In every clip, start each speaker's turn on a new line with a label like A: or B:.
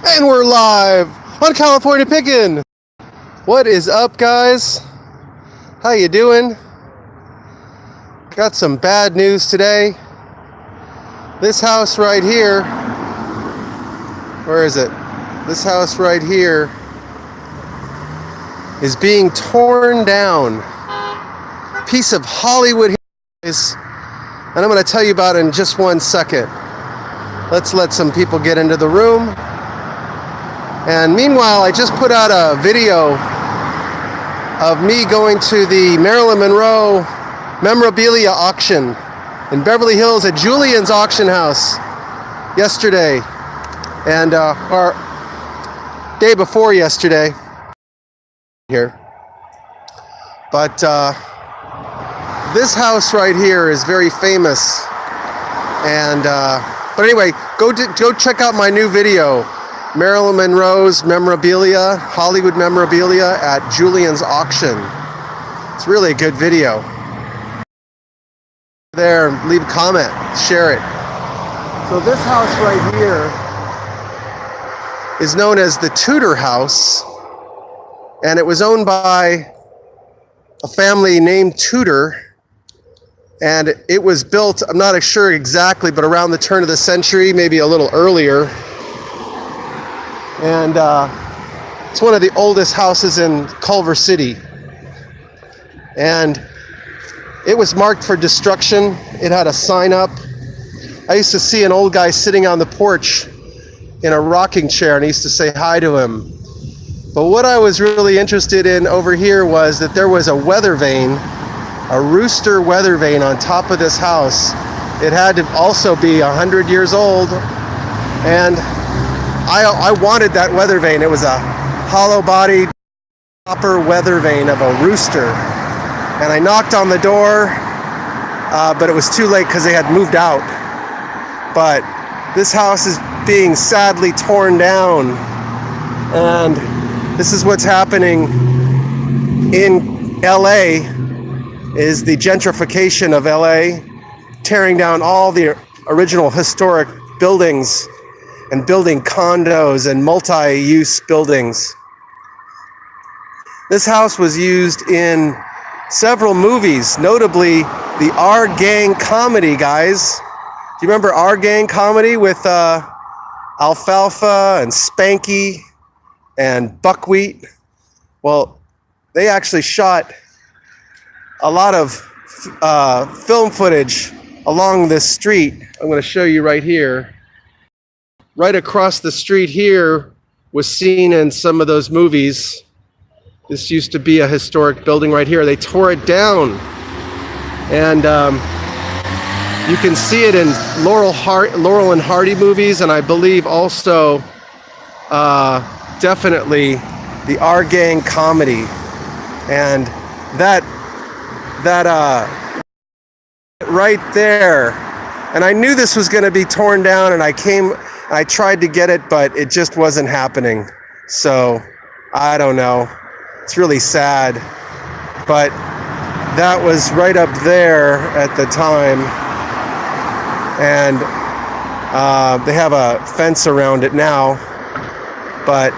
A: And we're live on California Pickin'. What is up, guys? How you doing? Got some bad news today. This house right here, where is it? This house right here is being torn down. Piece of Hollywood here, guys. And I'm going to tell you about it in just 1 second. Let's let some people get into the room. And meanwhile, I just put out a video of me going to the Marilyn Monroe memorabilia auction in Beverly Hills at Julian's Auction House yesterday, and or day before yesterday here. But this house right here is very famous, and but anyway, go check out my new video. Marilyn Monroe's memorabilia, Hollywood memorabilia at Julian's Auction. It's really a good video. There, leave a comment, share it. So this house right here is known as the Tudor House, and it was owned by a family named Tudor, and it was built, I'm not sure exactly, but around the turn of the century, maybe a little earlier. And it's one of the oldest houses in Culver City. And it was marked for destruction. It had a sign up. I used to see an old guy sitting on the porch in a rocking chair, and I used to say hi to him. But what I was really interested in over here was that there was a weather vane, a rooster weather vane on top of this house. It had to also be 100 years old. And I wanted that weather vane. It was a hollow-bodied copper weather vane of a rooster. And I knocked on the door, but it was too late because they had moved out. But this house is being sadly torn down. And this is what's happening in LA, is the gentrification of LA, tearing down all the original historic buildings and building condos and multi-use buildings. This house was used in several movies, notably the Our Gang comedy, guys. Do you remember Our Gang comedy with Alfalfa and Spanky and Buckwheat? Well, they actually shot a lot of film footage along this street. I'm going to show you right here. Right across the street here was seen in some of those movies. This used to be a historic building right here. They tore it down. And you can see it in Laurel and Hardy movies, and I believe also definitely the Our Gang comedy. And that right there. And I knew this was going to be torn down, and I tried to get it, but it just wasn't happening. So, I don't know. It's really sad. But that was right up there at the time. And they have a fence around it now. But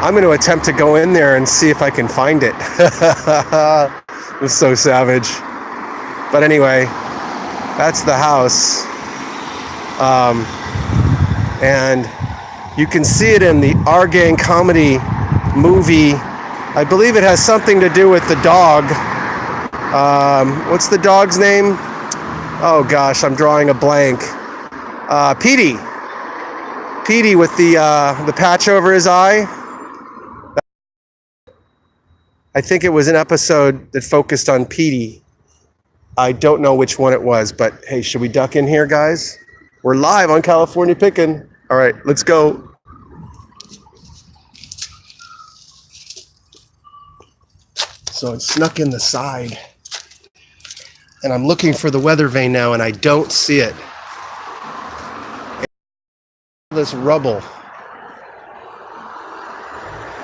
A: I'm going to attempt to go in there and see if I can find it. It was so savage. But anyway, that's the house. And you can see it in the Our Gang comedy movie. I believe it has something to do with the dog. What's the dog's name? Oh gosh, I'm drawing a blank. Petey. Petey with the patch over his eye. I think it was an episode that focused on Petey. I don't know which one it was, but hey, should we duck in here, guys? We're live on California Pickin'. All right, let's go. So it snuck in the side. And I'm looking for the weather vane now, and I don't see it. This rubble.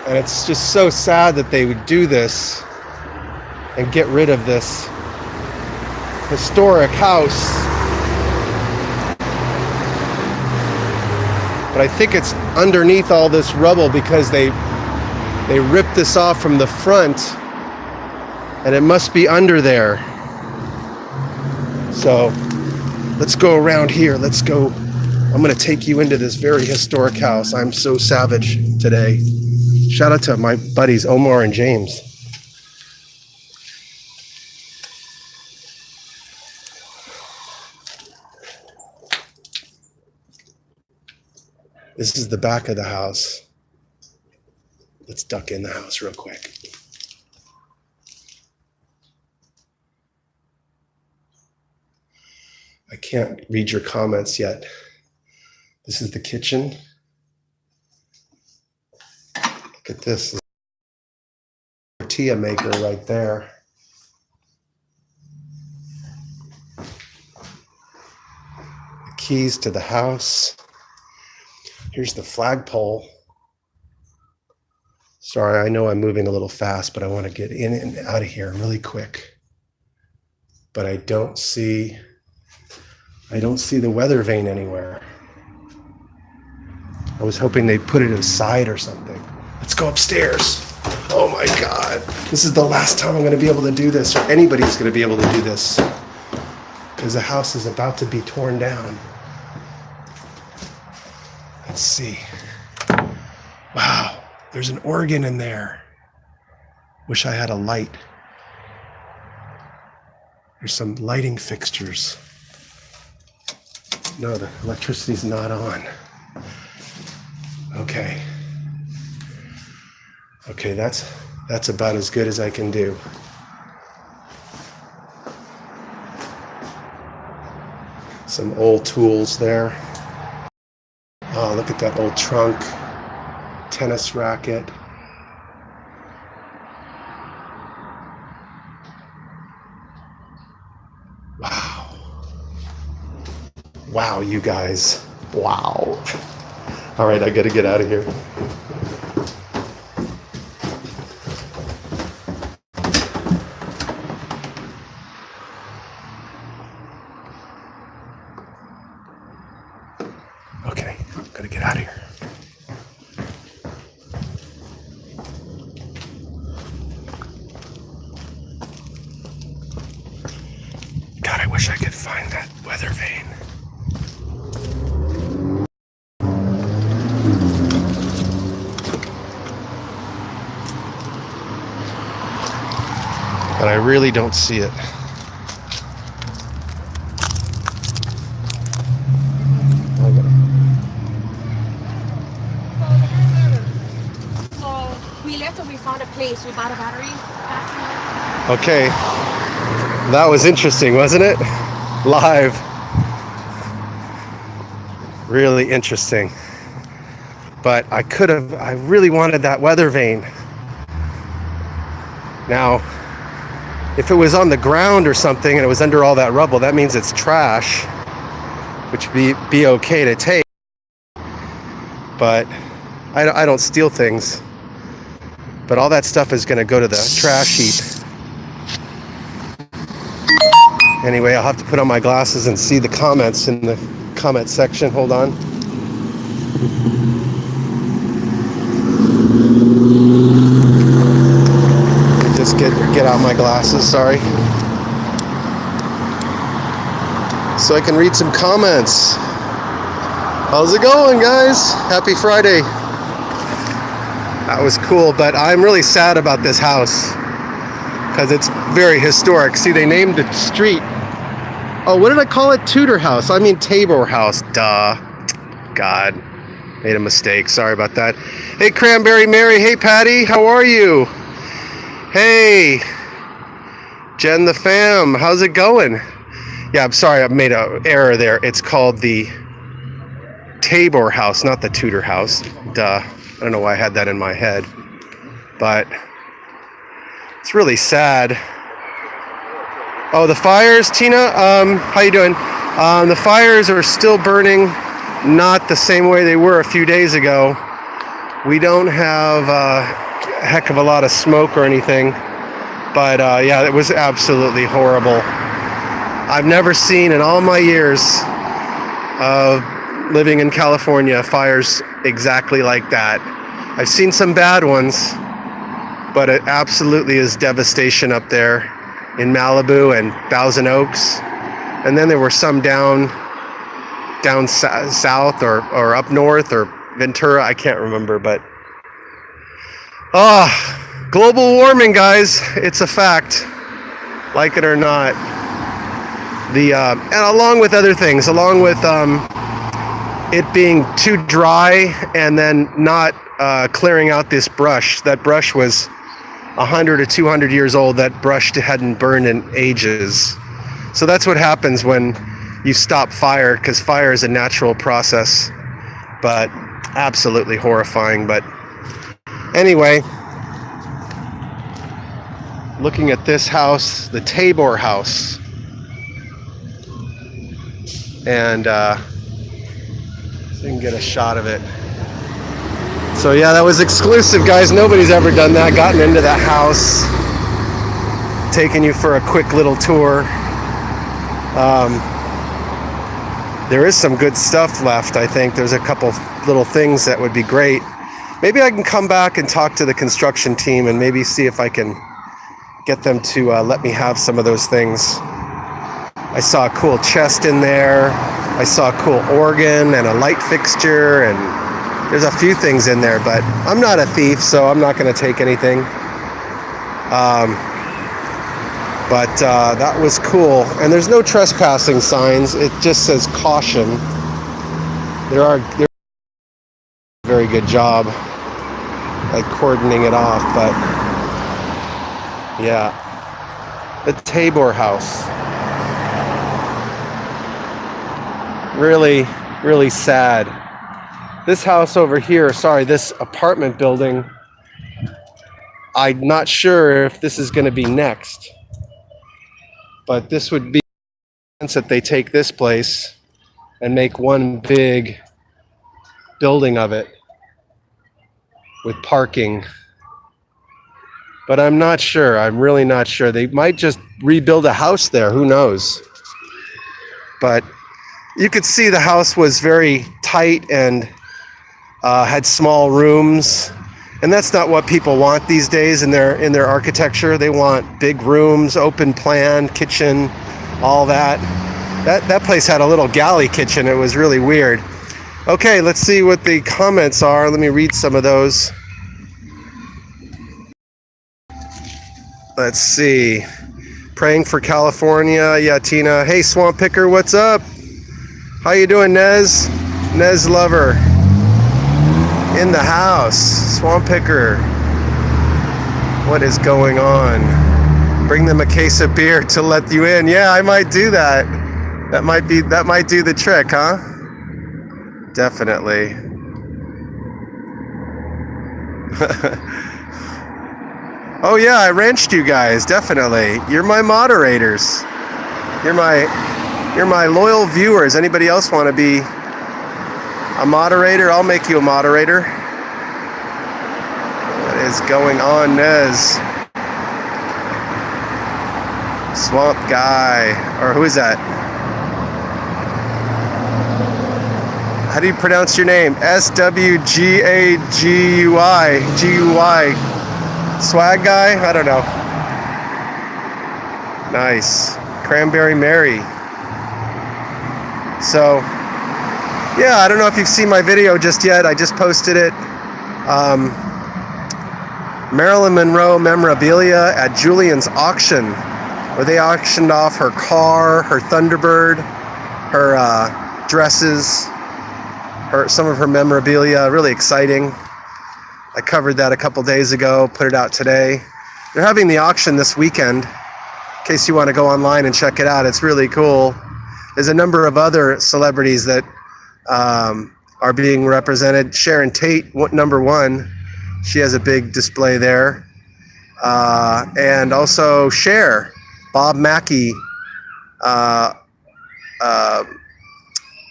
A: And it's just so sad that they would do this and get rid of this historic house. but I think it's underneath all this rubble because they ripped this off from the front, and it must be under there. So let's go around here. Let's go. I'm going to take you into this very historic house. I'm so savage today. Shout out to my buddies Omar and James. This is the back of the house. Let's duck in the house real quick. I can't read your comments yet. This is the kitchen. Look at this. Tortilla maker right there. The keys to the house. Here's the flagpole. Sorry, I know I'm moving a little fast, but I want to get in and out of here really quick. But I don't see the weather vane anywhere. I was hoping they'd put it aside or something. Let's go upstairs. Oh my God. This is the last time I'm going to be able to do this, or anybody's going to be able to do this, because the house is about to be torn down. Let's see. Wow, there's an organ in there. Wish I had a light. There's some lighting fixtures. No, the electricity's not on. Okay. Okay, that's about as good as I can do. Some old tools there. Oh, look at that old trunk. Tennis racket. Wow. Wow, you guys. Wow. All right, I gotta get out of here. Okay, gotta get out of here. God, I wish I could find that weather vane. But I really don't see it.
B: So we left and we found a place. We bought a battery.
A: Okay, that was interesting, wasn't it? Live. Really interesting. But I really wanted that weather vane. Now, if it was on the ground or something and it was under all that rubble, that means it's trash, which be okay to take. But I don't steal things. But all that stuff is going to go to the trash heap. Anyway, I'll have to put on my glasses and see the comments in the comment section. Hold on. Just get out my glasses, sorry. So I can read some comments. How's it going, guys? Happy Friday. That was cool, but I'm really sad about this house because it's very historic. See, they named the street. Oh, what did I call it? Tudor House. I mean Tabor House. Duh. God. Made a mistake. Sorry about that. Hey, Cranberry Mary. Hey, Patty. How are you? Hey, Jen the fam, how's it going? Yeah, I'm sorry, I made an error there. It's called the Tabor House, not the Tudor House. Duh. I don't know why I had that in my head. But it's really sad. Oh, the fires, Tina? How you doing? The fires are still burning, not the same way they were a few days ago. We don't have heck of a lot of smoke or anything, but yeah, it was absolutely horrible. I've never seen in all my years of living in California, fire's exactly like that. I've seen some bad ones, but it absolutely is devastation up there in Malibu and Thousand Oaks. And then there were some down south or up north or Ventura, I can't remember, but global warming, guys, it's a fact, like it or not. And along with other things, along with it being too dry and then not clearing out this brush. That brush was 100 or 200 years old. That brush hadn't burned in ages. So that's what happens when you stop fire, because fire is a natural process, but absolutely horrifying. But anyway, looking at this house, the Tabor house, and so you can get a shot of it. So yeah, that was exclusive, guys. Nobody's ever done that, gotten into that house, taking you for a quick little tour. There is some good stuff left, I think. There's a couple little things that would be great. Maybe I can come back and talk to the construction team and maybe see if I can get them to let me have some of those things. I saw a cool chest in there. I saw a cool organ and a light fixture, and there's a few things in there, but I'm not a thief, so I'm not going to take anything. But that was cool. And there's no trespassing signs. It just says caution. They're a very good job at cordoning it off, but yeah. The Tabor house. Really, really sad. This house over here, this apartment building, I'm not sure if this is going to be next. But this would be that they take this place and make one big building of it with parking. But I'm not sure. I'm really not sure. They might just rebuild a house there. Who knows? But you could see the house was very tight and had small rooms. And that's not what people want these days in their architecture. They want big rooms, open plan, kitchen, all that. That place had a little galley kitchen. It was really weird. Okay, let's see what the comments are. Let me read some of those. Let's see. Praying for California. Yeah, Tina. Hey, Swamp Picker, what's up? How you doing, Nez? Nez Lover. In the house. Swamp Picker. What is going on? Bring them a case of beer to let you in. Yeah, I might do that. That might do the trick, huh? Definitely. Oh yeah, I wrenched you guys, definitely. You're my moderators. You're my loyal viewers. Anybody else want to be a moderator? I'll make you a moderator. What is going on, Nez? Swamp Guy. Or who is that? How do you pronounce your name? SWGAGUI. GUI. Swag Guy? I don't know. Nice. Cranberry Mary. So, yeah, I don't know if you've seen my video just yet. I just posted it. Marilyn Monroe memorabilia at Julian's auction, where they auctioned off her car, her Thunderbird, her dresses, some of her memorabilia. Really exciting. I covered that a couple days ago, put it out today. They're having the auction this weekend, in case you want to go online and check it out. It's really cool. There's a number of other celebrities that are being represented. Sharon Tate, number one. She has a big display there. And also Cher. Bob Mackie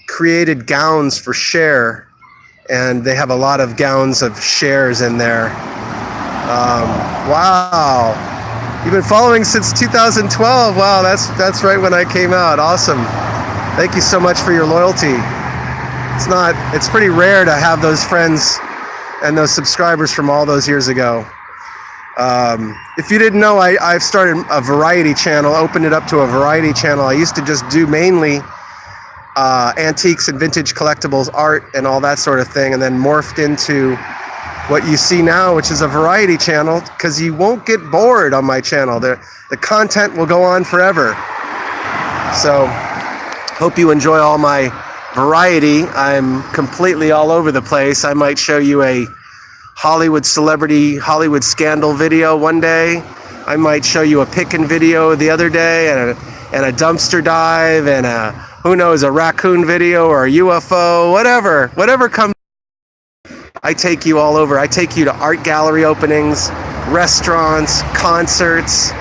A: created gowns for Cher. And they have a lot of gowns of Chers in there. Wow. You've been following since 2012. Wow, that's right when I came out. Awesome. Thank you so much for your loyalty. It's pretty rare to have those friends and those subscribers from all those years ago. If you didn't know, I've started a variety channel, opened it up to a variety channel. I used to just do mainly antiques and vintage collectibles, art and all that sort of thing, and then morphed into what you see now, which is a variety channel, because you won't get bored on my channel. The content will go on forever. So hope you enjoy all my variety. I'm completely all over the place. I might show you a Hollywood celebrity, Hollywood scandal video one day. I might show you a pickin' video the other day, and a dumpster dive, and who knows, a raccoon video or a UFO, whatever comes. I take you all over. I take you to art gallery openings, restaurants, concerts,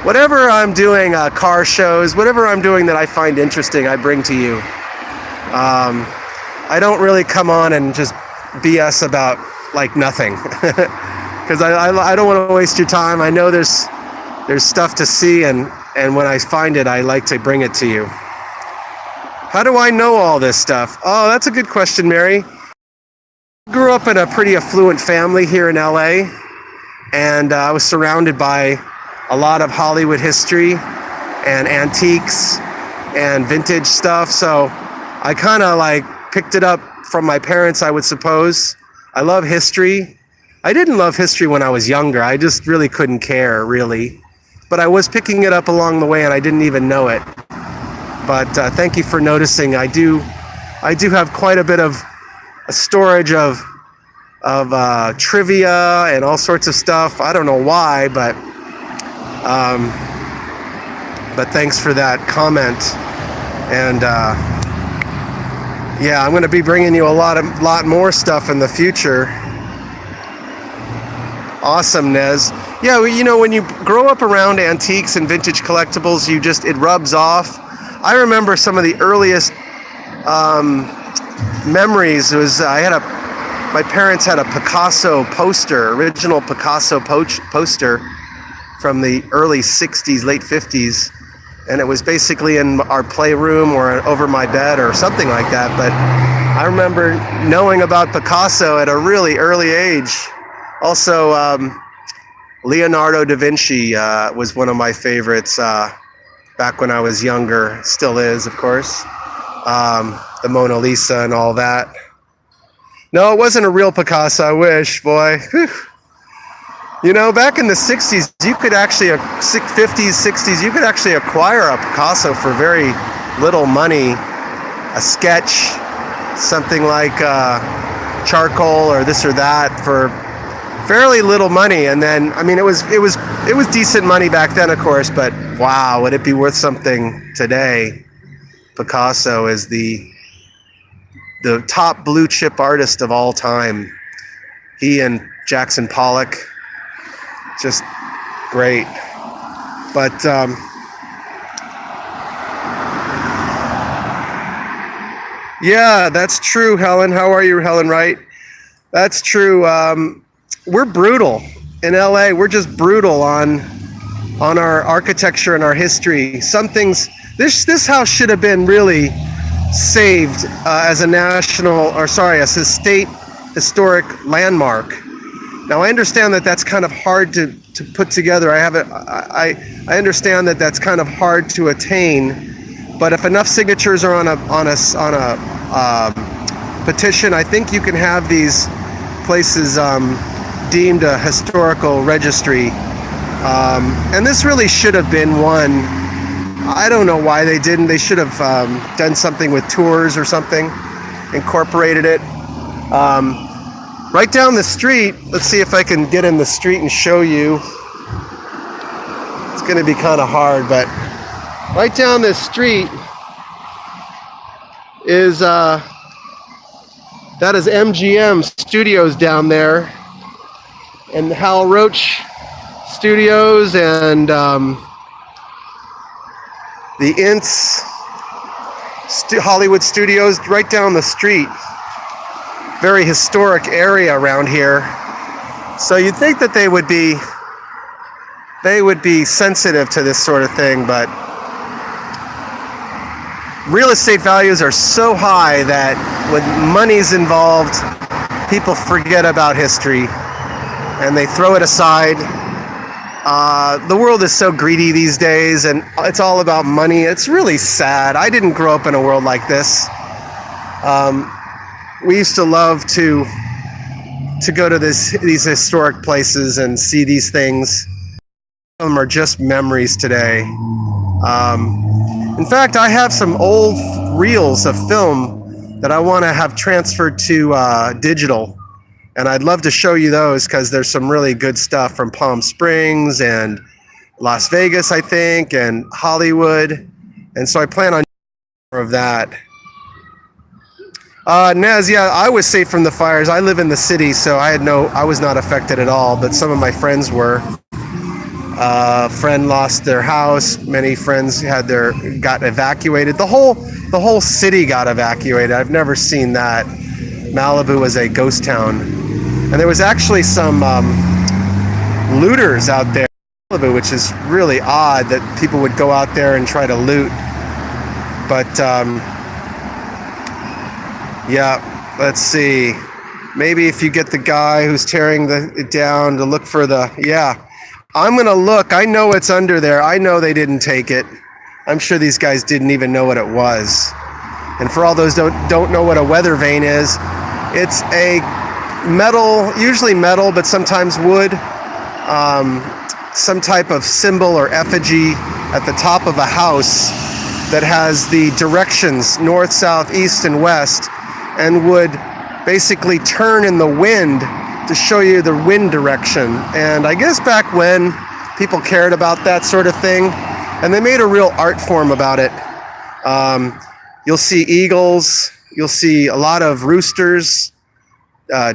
A: whatever I'm doing, car shows, whatever I'm doing that I find interesting, I bring to you. I don't really come on and just BS about like nothing, because I don't want to waste your time. I know there's stuff to see, and when I find it, I like to bring it to you. How do I know all this stuff? Oh, that's a good question, Mary. I grew up in a pretty affluent family here in LA, and I was surrounded by a lot of Hollywood history and antiques and vintage stuff, so I kind of like picked it up from my parents, I would suppose. I love history. I didn't love history when I was younger. I just really couldn't care, really. But I was picking it up along the way, and I didn't even know it. But thank you for noticing. I do have quite a bit of a storage of trivia and all sorts of stuff. I don't know why, but thanks for that comment. And yeah, I'm going to be bringing you a lot more stuff in the future. Awesome, Nez. Yeah, you know, when you grow up around antiques and vintage collectibles, it rubs off. I remember some of the earliest memories was my parents had a Picasso poster, original Picasso poster from the early 60s, late 50s. And it was basically in our playroom or over my bed or something like that. But I remember knowing about Picasso at a really early age. Also, Leonardo da Vinci was one of my favorites back when I was younger. Still is, of course. The Mona Lisa and all that. No, it wasn't a real Picasso. I wish, boy. Whew. You know, back in the 60s, you could actually, 50s, 60s, you could actually acquire a Picasso for very little money. A sketch, something like charcoal or this or that for fairly little money. And then, I mean, it was decent money back then, of course, but wow, would it be worth something today? Picasso is the top blue chip artist of all time. He and Jackson Pollock, just great. But yeah, that's true, Helen. How are you, Helen Wright? That's true. We're brutal in LA. We're just brutal on our architecture and our history. Some things, this house should have been really saved as a state historic landmark. Now, I understand that that's kind of hard to put together. I understand that that's kind of hard to attain, but if enough signatures are on a petition, I think you can have these places deemed a historical registry. And this really should have been one. I don't know why they didn't. They should have done something with tours or something, incorporated it. Right down the street, let's see if I can get in the street and show you. It's going to be kind of hard, but right down this street is that is MGM Studios down there, and Hal Roach Studios, and the Ints Hollywood Studios right down the street. Very historic area around here. So you'd think that they would be sensitive to this sort of thing, but real estate values are so high that when money's involved, people forget about history and they throw it aside. The world is so greedy these days, and it's all about money. It's really sad. I didn't grow up in a world like this. We used to love to go to these historic places and see these things. Some of them are just memories today. In fact, I have some old reels of film that I want to have transferred to digital. And I'd love to show you those because there's some really good stuff from Palm Springs and Las Vegas, I think, and Hollywood. And so I plan on more of that. Nez, yeah, I was safe from the fires. I live in the city, so I was not affected at all, but some of my friends were. A friend lost their house. Many friends got evacuated. The whole city got evacuated. I've never seen that. Malibu was a ghost town. And there was actually some looters out there in Malibu, which is really odd that people would go out there and try to loot. But yeah, let's see. Maybe if you get the guy who's tearing it down to look for I'm going to look. I know it's under there. I know they didn't take it. I'm sure these guys didn't even know what it was. And for all those don't know what a weather vane is, it's a metal, usually metal, but sometimes wood, some type of symbol or effigy at the top of a house that has the directions north, south, east, and west, and would basically turn in the wind to show you the wind direction. And I guess back when people cared about that sort of thing, and they made a real art form about it. You'll see eagles, you'll see a lot of roosters,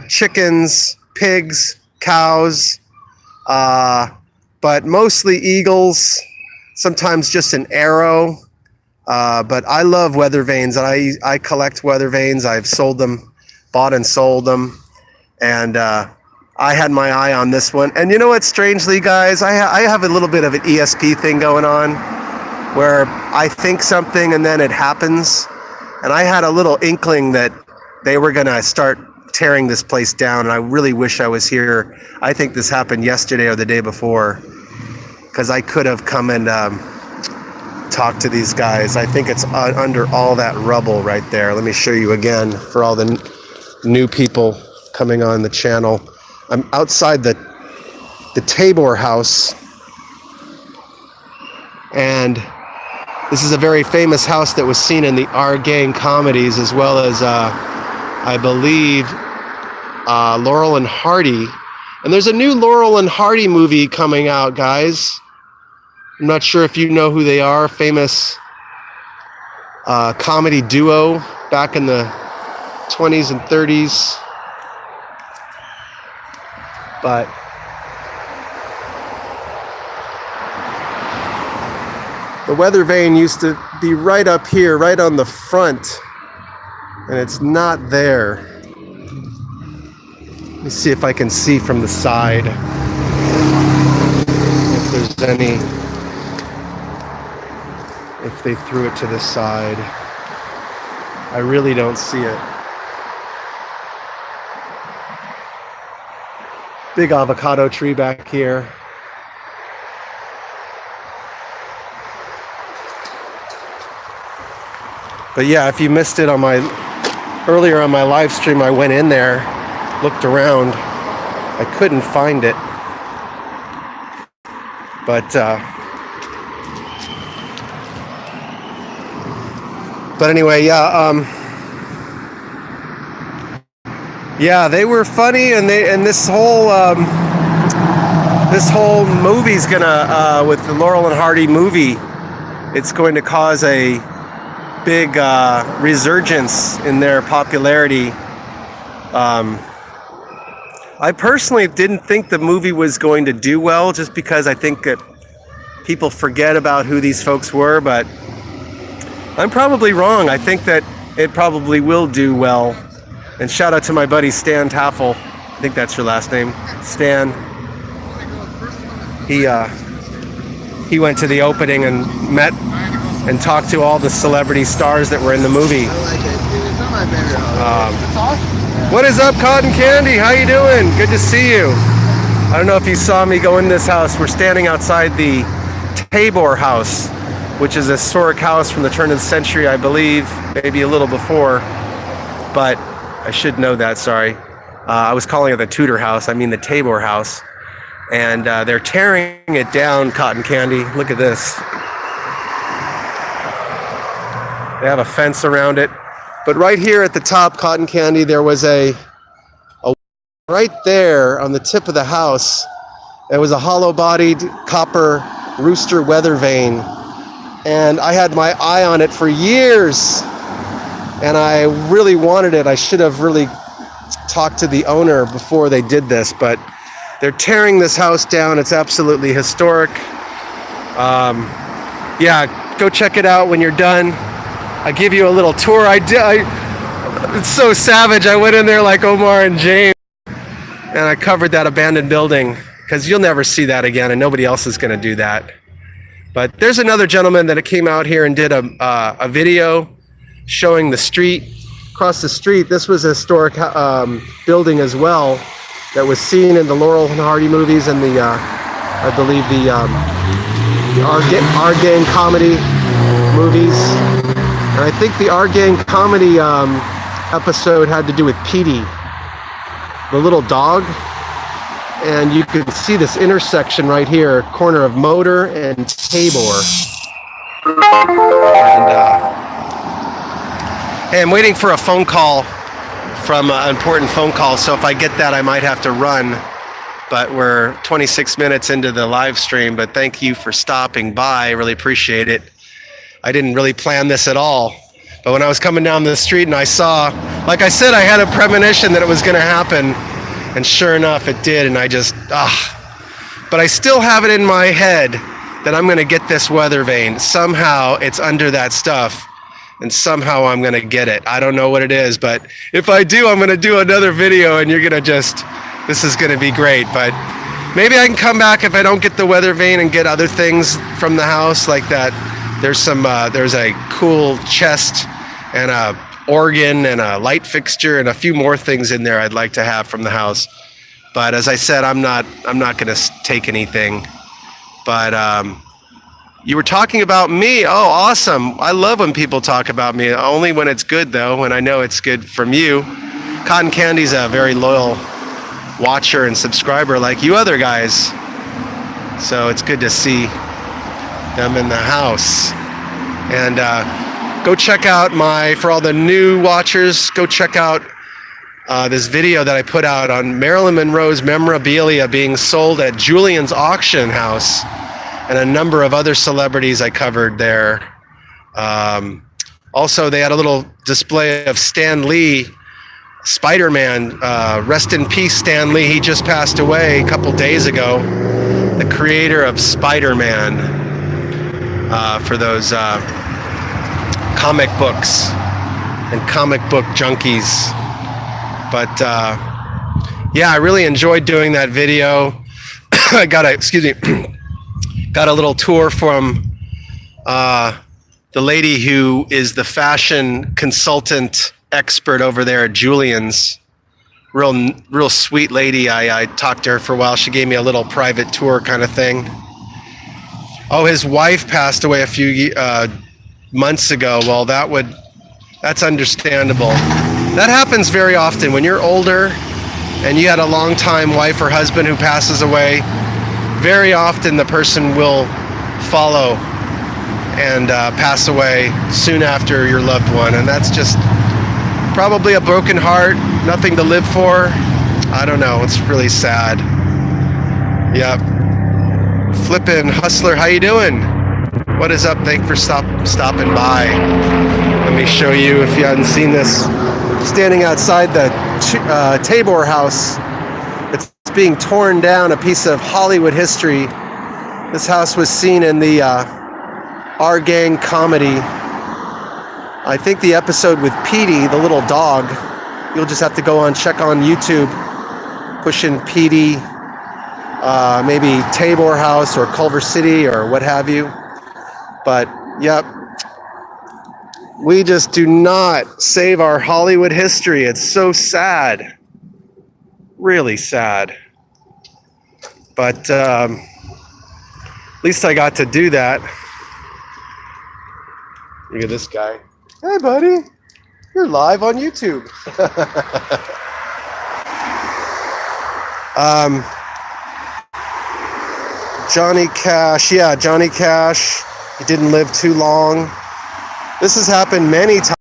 A: chickens, pigs, cows, but mostly eagles, sometimes just an arrow. But I love weather vanes. I collect weather vanes. I've sold them, bought and sold them. And I had my eye on this one. And you know what, strangely, guys, I have a little bit of an ESP thing going on where I think something and then it happens. And I had a little inkling that they were going to start tearing this place down, and I really wish I was here. I think this happened yesterday or the day before, because I could have come and talked to these guys. I think it's under all that rubble right there. Let me show you again for all the new people coming on the channel. I'm outside the Tabor house, and this is a very famous house that was seen in the R Gang comedies, as well as I believe Laurel and Hardy. And there's a new Laurel and Hardy movie coming out, guys. I'm not sure if you know who they are. Famous comedy duo back in the 20s and 30s. But the weather vane used to be right up here, right on the front, and it's not there. Let me see if I can see from the side if there's any, if they threw it to the side. I really don't see it. Big avocado tree back here. But yeah, if you missed it earlier on my live stream, I went in there, looked around. I couldn't find it. But anyway, yeah, they were funny, and this whole movie's gonna with the Laurel and Hardy movie, it's going to cause a big resurgence in their popularity. I personally didn't think the movie was going to do well, just because I think that people forget about who these folks were, but I'm probably wrong. I think that it probably will do well. And shout out to my buddy Stan Taffel. I think that's your last name, Stan. He went to the opening and met and talk to all the celebrity stars that were in the movie.
C: I like it, dude. It's not my favorite holiday. It's awesome.
A: What is up, Cotton Candy? How you doing? Good to see you. I don't know if you saw me go in this house. We're standing outside the Tabor House, which is a historic house from the turn of the century, I believe, maybe a little before, but I should know that, sorry. I was calling it the Tudor House, I mean the Tabor House. And they're tearing it down, Cotton Candy. Look at this. They have a fence around it. But right here at the top, Cotton Candy, there was a right there on the tip of the house, there was a hollow-bodied copper rooster weather vane. And I had my eye on it for years. And I really wanted it. I should have really talked to the owner before they did this, but they're tearing this house down. It's absolutely historic. Yeah, go check it out when you're done. I give you a little tour. It's so savage. I went in there like Omar and James, and I covered that abandoned building because you'll never see that again, and nobody else is going to do that. But there's another gentleman that came out here and did a video showing the street. Across the street, this was a historic building as well that was seen in the Laurel and Hardy movies and the, I believe, the Our Gang comedy movies. And I think the Our Gang comedy episode had to do with Petey, the little dog. And you can see this intersection right here, corner of Motor and Tabor. And hey, I'm waiting for a phone call from an important phone call, so if I get that, I might have to run. But we're 26 minutes into the live stream, but thank you for stopping by. I really appreciate it. I didn't really plan this at all, but when I was coming down the street and I saw, like I said, I had a premonition that it was going to happen, and sure enough, it did, and I just, But I still have it in my head that I'm going to get this weather vane. Somehow, it's under that stuff. And somehow I'm going to get it. I don't know what it is, but if I do, I'm going to do another video and you're going to this is going to be great. But maybe I can come back if I don't get the weather vane and get other things from the house like that. There's a cool chest and a organ and a light fixture and a few more things in there I'd like to have from the house. But as I said, I'm not going to take anything. But, you were talking about me. Oh, awesome. I love when people talk about me. Only when it's good, though, when I know it's good from you. Cotton Candy's a very loyal watcher and subscriber like you other guys. So it's good to see them in the house. And go check out for all the new watchers, go check out this video that I put out on Marilyn Monroe's memorabilia being sold at Julian's auction house. And a number of other celebrities I covered there. Also, they had a little display of Stan Lee, Spider-Man. Rest in peace, Stan Lee. He just passed away a couple days ago. The creator of Spider-Man, for those comic books and comic book junkies. But yeah, I really enjoyed doing that video. I got a little tour from the lady who is the fashion consultant expert over there at Julian's. Real sweet lady. I talked to her for a while. She gave me a little private tour kind of thing. Oh, his wife passed away a few months ago. Well, that's understandable. That happens very often when you're older and you had a long-time wife or husband who passes away. Very often the person will follow and pass away soon after your loved one, and that's just probably a broken heart, nothing to live for. I don't know, it's really sad. Yep. Flippin' Hustler, how you doing? What is up? Thanks for stopping by. Let me show you, if you hadn't seen this, standing outside the Tabor House. It's being torn down, a piece of Hollywood history. This house was seen in the Our Gang comedy. I think the episode with Petey, the little dog. You'll just have to go on, check on YouTube, push in Petey, maybe Tabor House or Culver City or what have you. But yep, We just do not save our Hollywood history. It's so sad. Really sad. But at least I got to do that. Look at this guy. Hey, buddy. You're live on YouTube. Johnny Cash. Yeah, Johnny Cash. He didn't live too long. This has happened many times.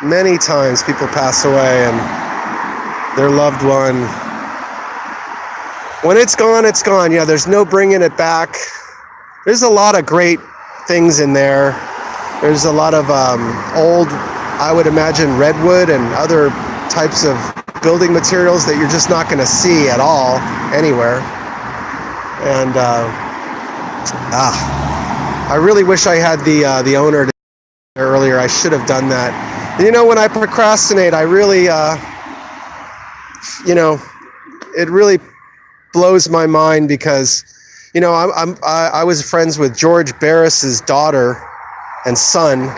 A: Many times people pass away and their loved one. When it's gone, it's gone. Yeah, there's no bringing it back. There's a lot of great things in there. There's a lot of old, I would imagine, redwood and other types of building materials that you're just not going to see at all anywhere. And I really wish I had the owner earlier. I should have done that. And, you know, when I procrastinate, I really, it really blows my mind because, you know, I was friends with George Barris's daughter and son.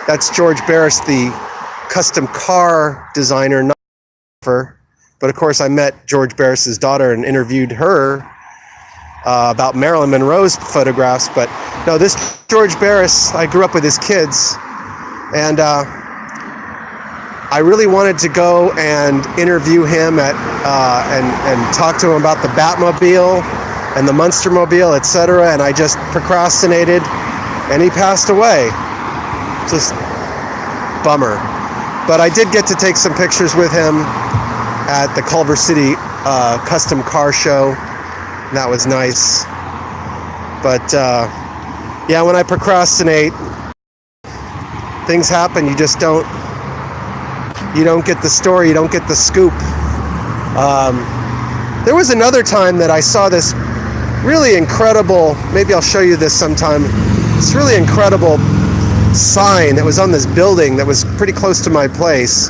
A: That's George Barris, the custom car designer, not but of course I met George Barris's daughter and interviewed her about Marilyn Monroe's photographs. But no, this George Barris, I grew up with his kids, and I really wanted to go and interview him and talk to him about the Batmobile and the Munstermobile, etc. And I just procrastinated, and he passed away. Just bummer. But I did get to take some pictures with him at the Culver City Custom Car Show. That was nice. But yeah, when I procrastinate, things happen. You just don't get the story, you don't get the scoop. There was another time that I saw this really incredible, maybe I'll show you this sometime, this really incredible sign that was on this building that was pretty close to my place.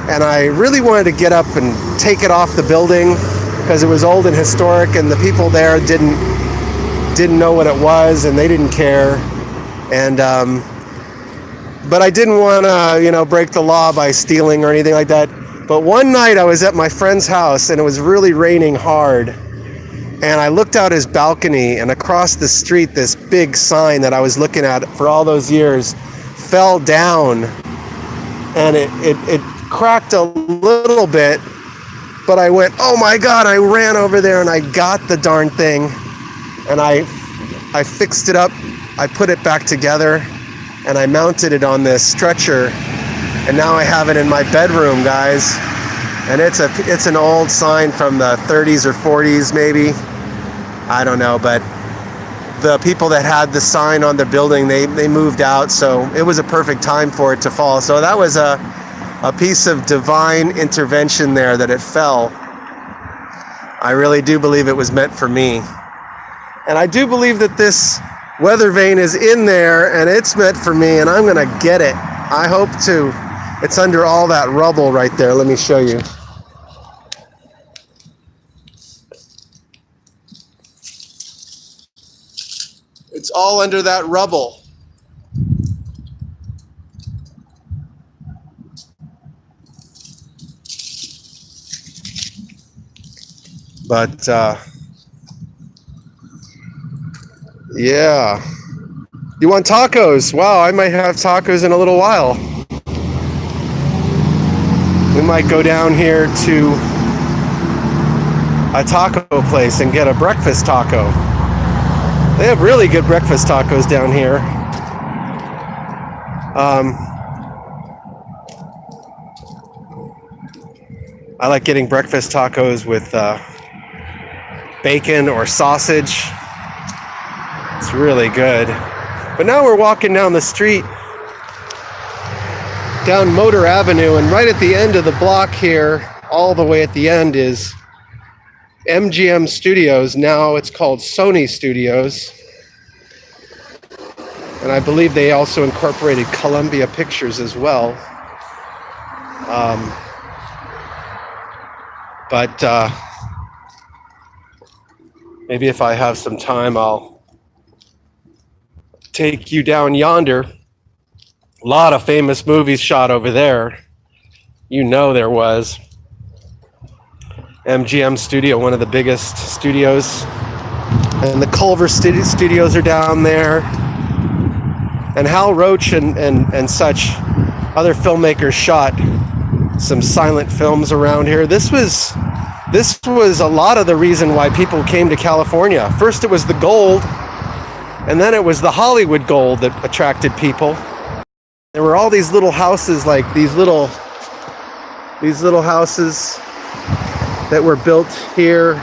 A: And I really wanted to get up and take it off the building because it was old and historic, and the people there didn't know what it was, and they didn't care. And but I didn't want to, break the law by stealing or anything like that. But one night I was at my friend's house, and it was really raining hard. And I looked out his balcony, and across the street, this big sign that I was looking at for all those years fell down, and it cracked a little bit. But I went, oh my God, I ran over there and I got the darn thing, and I fixed it up, I put it back together, and I mounted it on this stretcher, and now I have it in my bedroom, guys. And it's an old sign from the 30s or 40s maybe, I don't know, but the people that had the sign on the building, they moved out, so it was a perfect time for it to fall. So that was a piece of divine intervention there, that it fell. I really do believe it was meant for me. And I do believe that this weather vane is in there and it's meant for me, and I'm gonna get it. I hope to. It's under all that rubble right there. Let me show you. It's all under that rubble. But yeah, you want tacos? Wow, I might have tacos in a little while. We might go down here to a taco place and get a breakfast taco. They have really good breakfast tacos down here. I like getting breakfast tacos with bacon or sausage. It's really good. But now we're walking down the street, down Motor Avenue, and right at the end of the block here, all the way at the end, is MGM Studios. Now it's called Sony Studios. And I believe they also incorporated Columbia Pictures as well. But maybe if I have some time, I'll take you down yonder. A lot of famous movies shot over there. You know there was. MGM Studio, one of the biggest studios. And the Culver Studios are down there. And Hal Roach and such other filmmakers shot some silent films around here. This was a lot of the reason why people came to California. First it was the gold, and then it was the Hollywood gold that attracted people. There were all these little houses, like these little houses that were built here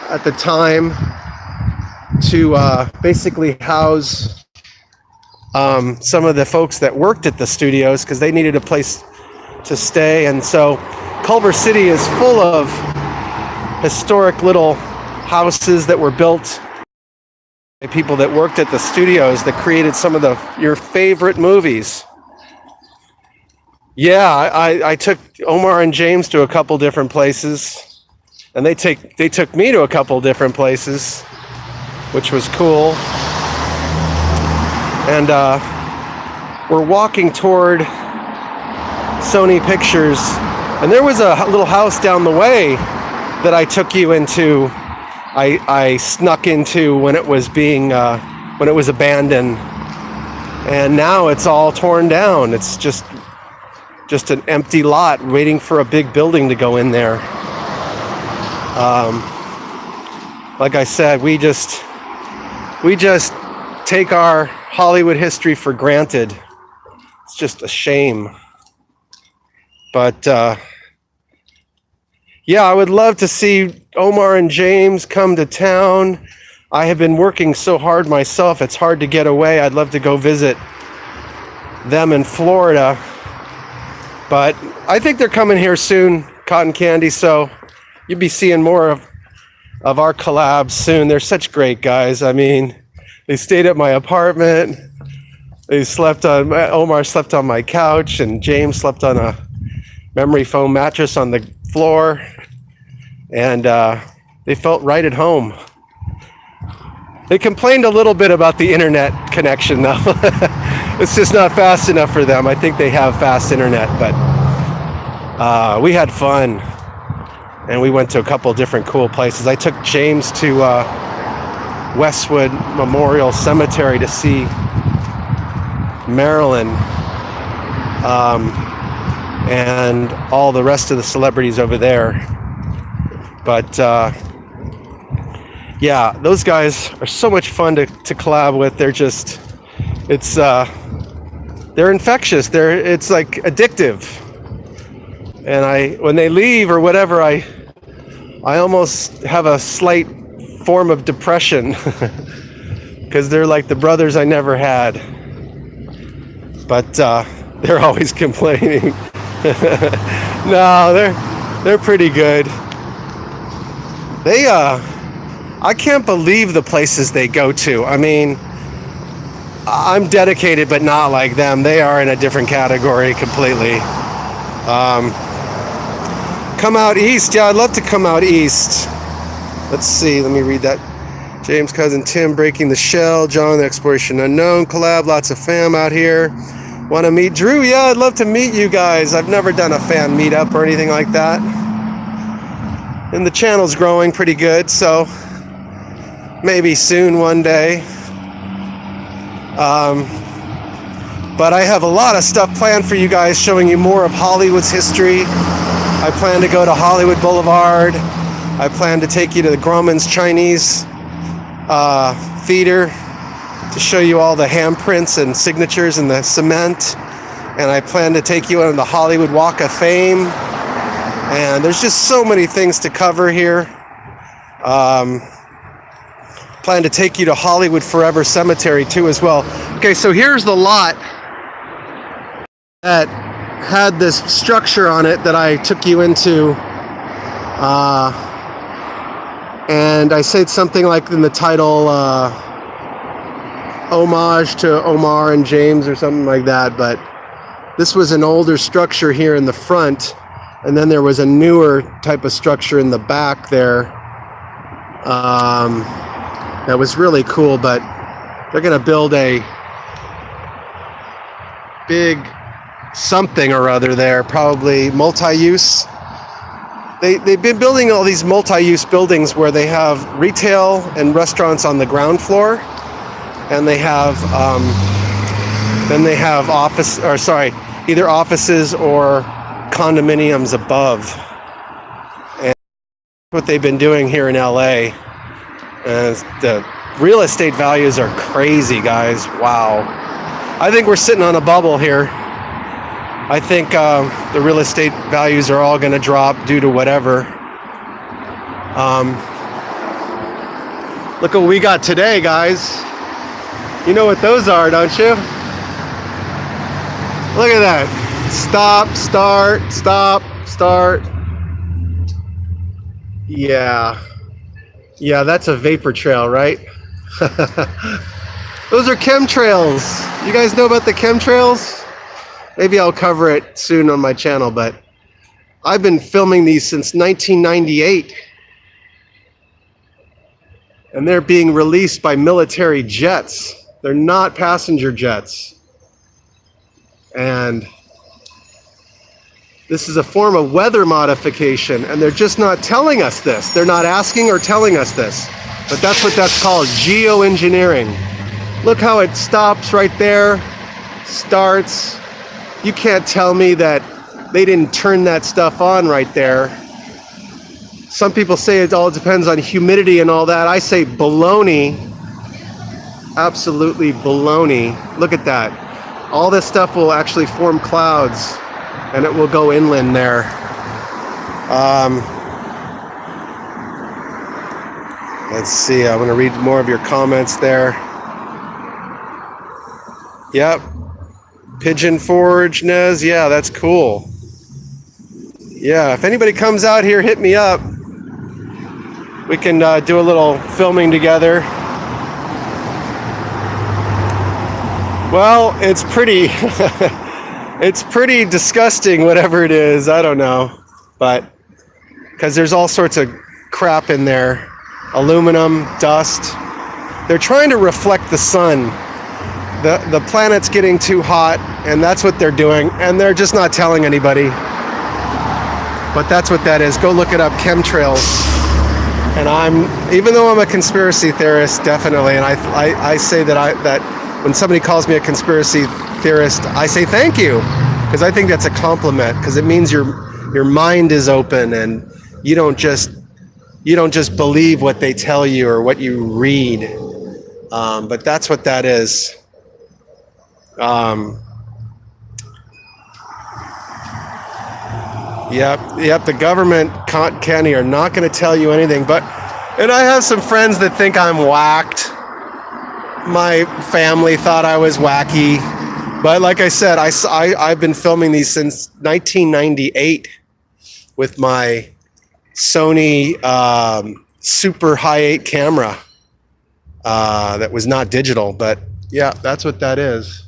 A: at the time to basically house some of the folks that worked at the studios, because they needed a place to stay. And so Culver City is full of historic little houses that were built by people that worked at the studios that created some of your favorite movies. Yeah, I took Omar and James to a couple different places, and they took me to a couple different places, which was cool. And we're walking toward Sony Pictures, and there was a little house down the way that I took you into. I snuck into when it was abandoned, and now it's all torn down. It's just an empty lot waiting for a big building to go in there. Like I said, we just take our Hollywood history for granted. It's just a shame. But yeah, I would love to see Omar and James come to town. I have been working so hard myself, it's hard to get away. I'd love to go visit them in Florida. But I think they're coming here soon, Cotton Candy, so you'll be seeing more of our collabs soon. They're such great guys. I mean, they stayed at my apartment. Omar slept on my couch, and James slept on a memory foam mattress on the floor. And they felt right at home. They complained a little bit about the internet connection, though. It's just not fast enough for them. I think they have fast internet, but we had fun. And we went to a couple different cool places. I took James to Westwood Memorial Cemetery to see Marilyn and all the rest of the celebrities over there. But yeah, those guys are so much fun to collab with. They're just, they're infectious. It's like addictive. And when they leave or whatever, I almost have a slight form of depression because they're like the brothers I never had. But they're always complaining. No, they're pretty good. I can't believe the places they go to. I mean, I'm dedicated, but not like them. They are in a different category completely. Come out east. Yeah, I'd love to come out east. Let's see. Let me read that. James' cousin Tim, Breaking the Shell. John, the Exploration Unknown collab. Lots of fam out here. Want to meet Drew? Yeah, I'd love to meet you guys. I've never done a fan meetup or anything like that. And the channel's growing pretty good, so maybe soon one day. But I have a lot of stuff planned for you guys, showing you more of Hollywood's history. I plan to go to Hollywood Boulevard. I plan to take you to the Grauman's Chinese Theater to show you all the handprints and signatures in the cement. And I plan to take you on the Hollywood Walk of Fame. And there's just so many things to cover here. Plan to take you to Hollywood Forever Cemetery too as well. Okay, so here's the lot that had this structure on it that I took you into. And I said something like in the title, homage to Omar and James or something like that. But this was an older structure here in the front. And then there was a newer type of structure in the back there. That was really cool, but they're going to build a big something or other there, probably multi-use. They've been building all these multi-use buildings where they have retail and restaurants on the ground floor, and they have then they have either offices or condominiums above. And what they've been doing here in LA. And the real estate values are crazy, guys. Wow. I think we're sitting on a bubble here. I think the real estate values are all going to drop due to whatever. Look what we got today, guys. You know what those are, don't you? Look at that. Stop, start, stop, start. Yeah. Yeah, that's a vapor trail, right? Those are chemtrails. You guys know about the chemtrails? Maybe I'll cover it soon on my channel, but I've been filming these since 1998. And they're being released by military jets. They're not passenger jets. And this is a form of weather modification, and they're just not telling us this. They're not asking or telling us this. But that's what that's called, geoengineering. Look how it stops right there, starts. You can't tell me that they didn't turn that stuff on right there. Some people say it all depends on humidity and all that. I say baloney. Absolutely baloney. Look at that. All this stuff will actually form clouds, and it will go inland there. Let's see. I'm going to read more of your comments there. Yep. Pigeon Forge, Nez. Yeah, that's cool. Yeah, if anybody comes out here, hit me up. We can do a little filming together. Well, it's pretty, it's pretty disgusting, whatever it is. I don't know, but because there's all sorts of crap in there, aluminum, dust. They're trying to reflect the sun. The planet's getting too hot, and that's what they're doing, and they're just not telling anybody. But that's what that is. Go look it up, chemtrails. And even though I'm a conspiracy theorist, definitely, and I say that when somebody calls me a conspiracy theorist, I say thank you, because I think that's a compliment, because it means your mind is open and you don't just believe what they tell you or what you read. But that's what that is. Yep. The government, Kenny, are not going to tell you anything. And I have some friends that think I'm whacked. My family thought I was wacky. But like I said, I've been filming these since 1998 with my Sony Super High 8 camera that was not digital. But yeah, that's what that is.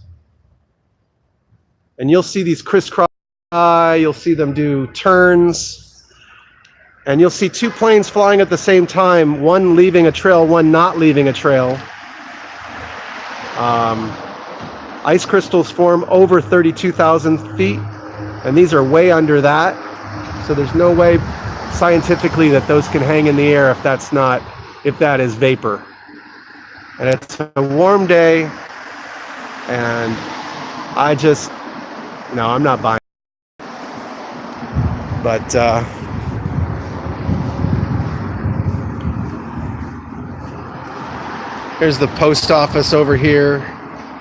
A: And you'll see these crisscross, you'll see them do turns, and you'll see two planes flying at the same time, one leaving a trail, one not leaving a trail. Ice crystals form over 32,000 feet, and these are way under that. So there's no way scientifically that those can hang in the air if that is vapor. And it's a warm day, and no, I'm not buying. But here's the post office over here.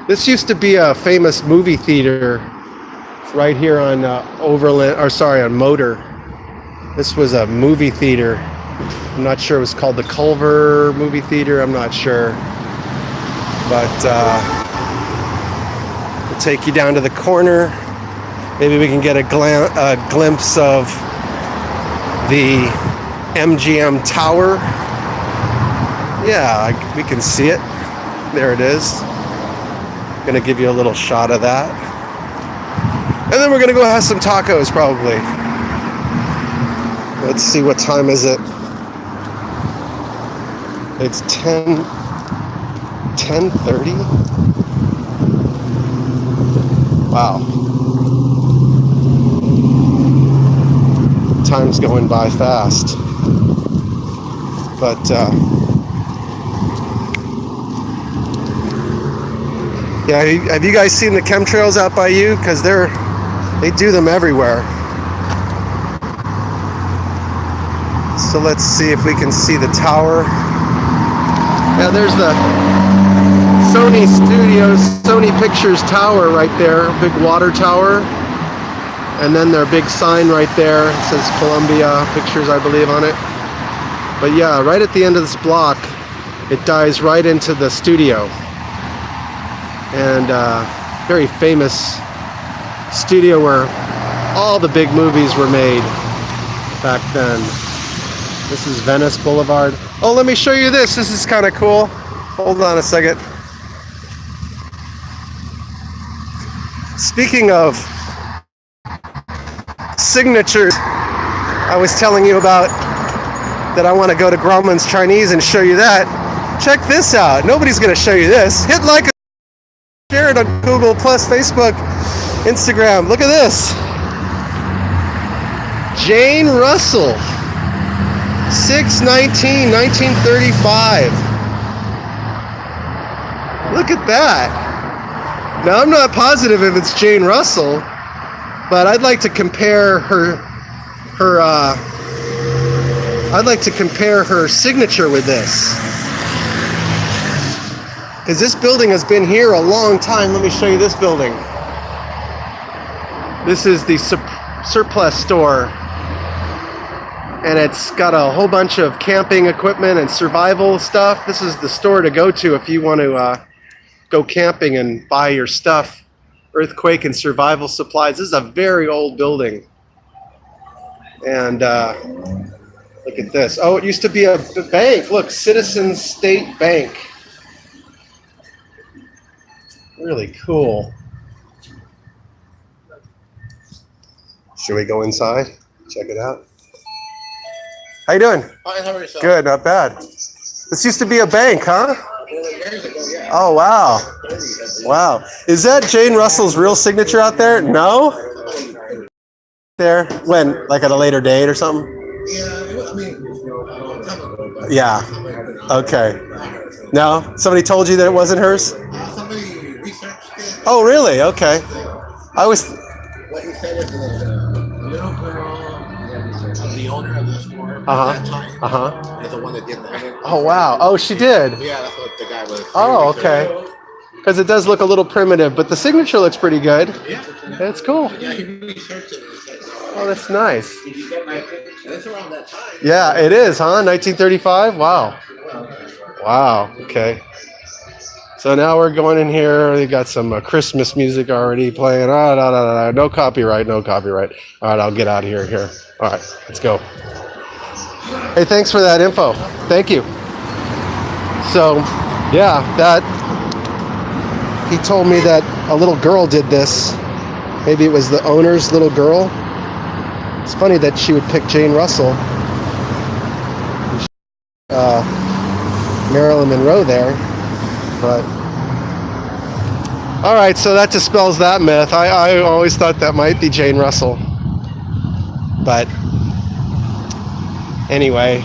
A: This used to be a famous movie theater right here on on Motor. This was a movie theater. I'm not sure it was called the Culver Movie Theater. I'm not sure. But we'll take you down to the corner. Maybe we can get a glimpse of the MGM Tower. Yeah, we can see it. There it is. Gonna give you a little shot of that. And then we're gonna go have some tacos probably. Let's see, what time is it? It's 10:30. Wow. Time's going by fast. But yeah, have you guys seen the chemtrails out by you? Because they do them everywhere. So let's see if we can see the tower. Yeah, there's the Sony Studios, Sony Pictures tower right there, big water tower. And then their big sign right there, it says Columbia Pictures, I believe, on it. But yeah, right at the end of this block, it dives right into the studio. And very famous studio where all the big movies were made back then. This is Venice Boulevard. Oh, let me show you this. This is kind of cool. Hold on a second. Speaking of signatures, I was telling you about that I want to go to Grauman's Chinese and show you that. Check this out. Nobody's going to show you this. Hit like, share it on Google Plus, Facebook, Instagram. Look at this. Jane Russell. 6/19/1935. Look at that. Now I'm not positive if it's Jane Russell, but I'd like to compare her signature with this. Because this building has been here a long time. Let me show you this building. This is the surplus store. And it's got a whole bunch of camping equipment and survival stuff. This is the store to go to if you want to go camping and buy your stuff. Earthquake and survival supplies. This is a very old building. And look at this. Oh, it used to be a bank. Look, Citizens State Bank. Really cool. Should we go inside? Check it out. How you doing?
C: Fine, how about yourself?
A: Good, not bad. This used to be a bank, huh?
C: Years ago, yeah.
A: Oh, wow. Wow. Is that Jane Russell's real signature out there? No? There? When? Like at a later date or something?
C: Yeah, I mean, time ago, but
A: Yeah. Okay. No? Somebody told you that it wasn't hers?
C: somebody researched it.
A: Oh, really? Okay. I was...
C: What he said is that the little girl of the owner of the store at that time is the one that did that.
A: Oh, wow. Oh, she did?
C: Yeah, that's what the guy was.
A: Oh, okay. Because it does look a little primitive, but the signature looks pretty good.
C: Yeah.
A: That's cool.
C: Yeah, he researched it.
A: Oh, that's nice.
C: It's around that time.
A: Yeah, it is, huh? 1935? Wow. Wow. Okay. So now we're going in here. They got some Christmas music already playing. No copyright, no copyright. All right, I'll get out of here. All right, let's go. Hey, thanks for that info. Thank you. So, yeah, he told me that a little girl did this. Maybe it was the owner's little girl. It's funny that she would pick Jane Russell. Marilyn Monroe there. But all right, so that dispels that myth. I always thought that might be Jane Russell. But anyway.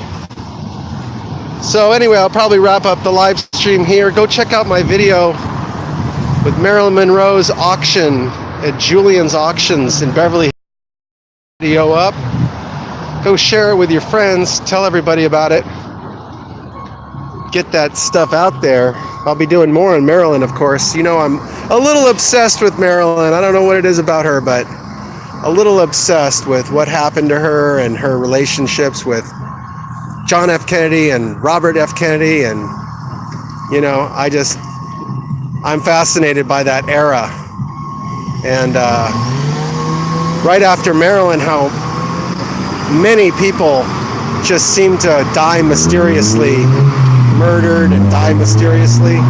A: So anyway, I'll probably wrap up the live stream here. Go check out my video with Marilyn Monroe's auction at Julian's Auctions in Beverly Hills. Video up. Go share it with your friends. Tell everybody about it. Get that stuff out there. I'll be doing more on Marilyn, of course. You know, I'm a little obsessed with Marilyn. I don't know what it is about her, but a little obsessed with what happened to her and her relationships with John F. Kennedy and Robert F. Kennedy. And, you know, I'm fascinated by that era. And right after Marilyn, how many people just seem to die mysteriously, murdered and die mysteriously.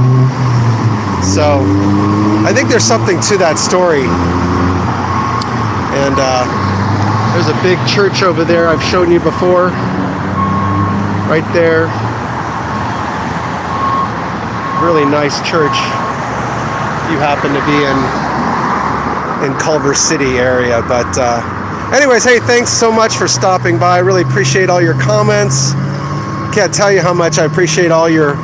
A: So I think there's something to that story. And there's a big church over there I've shown you before. Right there. Really nice church if you happen to be in in Culver City area. But anyways, hey, thanks so much for stopping by. I really appreciate all your comments. Can't tell you how much I appreciate all your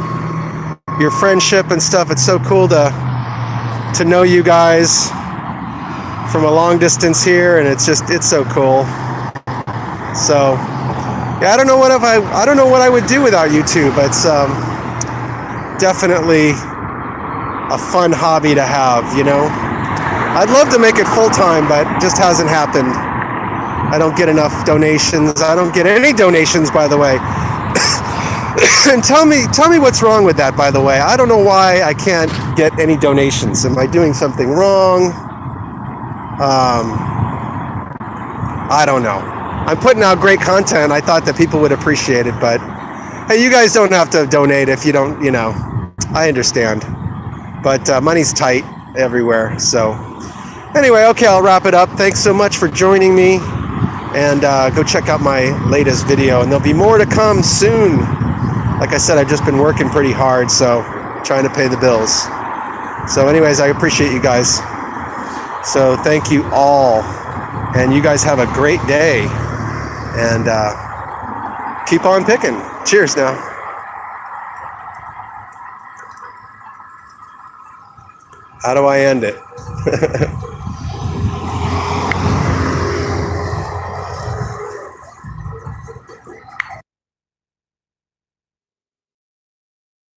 A: friendship and stuff. It's so cool to know you guys from a long distance here, and it's so cool. So yeah, I don't know what I would do without YouTube. It's definitely a fun hobby to have, you know. I'd love to make it full time, but it just hasn't happened. I don't get enough donations. I don't get any donations, by the way. And tell me what's wrong with that, by the way. I don't know why I can't get any donations. Am I doing something wrong? I don't know. I'm putting out great content. I thought that people would appreciate it, but hey, you guys don't have to donate if you don't, you know. I understand. But money's tight everywhere. So anyway, okay, I'll wrap it up. Thanks so much for joining me. And go check out my latest video. And there'll be more to come soon. Like I said, I've just been working pretty hard, so trying to pay the bills. So anyways, I appreciate you guys. So thank you all. And you guys have a great day. And keep on picking. Cheers now. How do I end it?